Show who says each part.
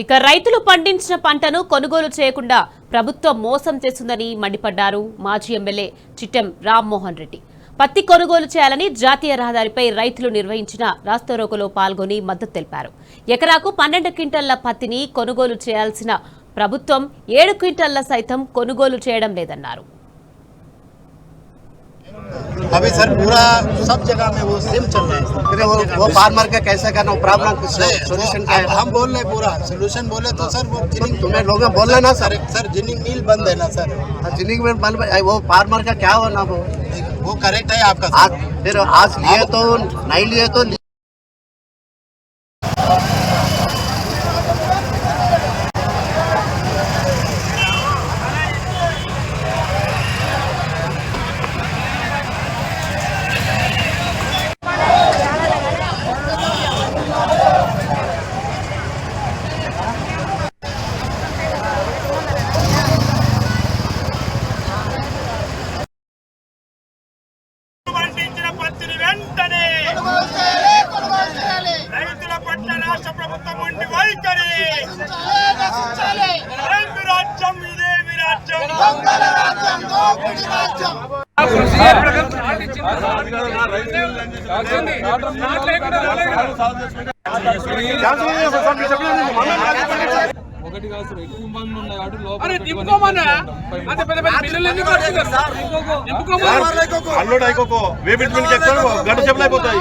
Speaker 1: ఇక రైతులు పండించిన పంటను కొనుగోలు చేయకుండా ప్రభుత్వం మోసం చేస్తుందని మండిపడ్డారు మాజీ ఎమ్మెల్యే చిట్టెం రామ్మోహన్ రెడ్డి. పత్తి కొనుగోలు చేయాలని జాతీయ రహదారిపై రైతులు నిర్వహించిన రాస్తారోకోలో పాల్గొని మద్దతు తెలిపారు. ఎకరాకు 12 క్వింటాళ్ల పత్తిని కొనుగోలు చేయాల్సిన ప్రభుత్వం 7 క్వింటాళ్ల సైతం కొనుగోలు చేయడం లేదన్నారు.
Speaker 2: अभी सर पूरा सब जगह में वो सेम चल रहा है। वो फार्मर का कैसे करना प्रॉब्लम सोल्यूशन क्या है? हम बोल रहे पूरा सोल्यूशन बोले तो सर वो जिनिंग तुम्हें लोग बोल रहे ना सर जिनिंग मिल बंद है ना सर। जिनिंग मिल बंद वो फार्मर का क्या होना वो करेक्ट है आपका। फिर आज लिए तो नहीं लिए तो
Speaker 3: రైతుల పట్ల రాష్ట్ర ప్రభుత్వం ఉండి వైఖరి రాజ్యం ఇదే విరాజ్యం
Speaker 4: ఒకటి కాదు సార్, ఎక్కువ మంది ఉన్నాయి కాబట్టి అన్లోడ్ అయిపోకో వేబిట్ మిల్క్ ఎక్కువ గంట సేపలు అయిపోతాయి.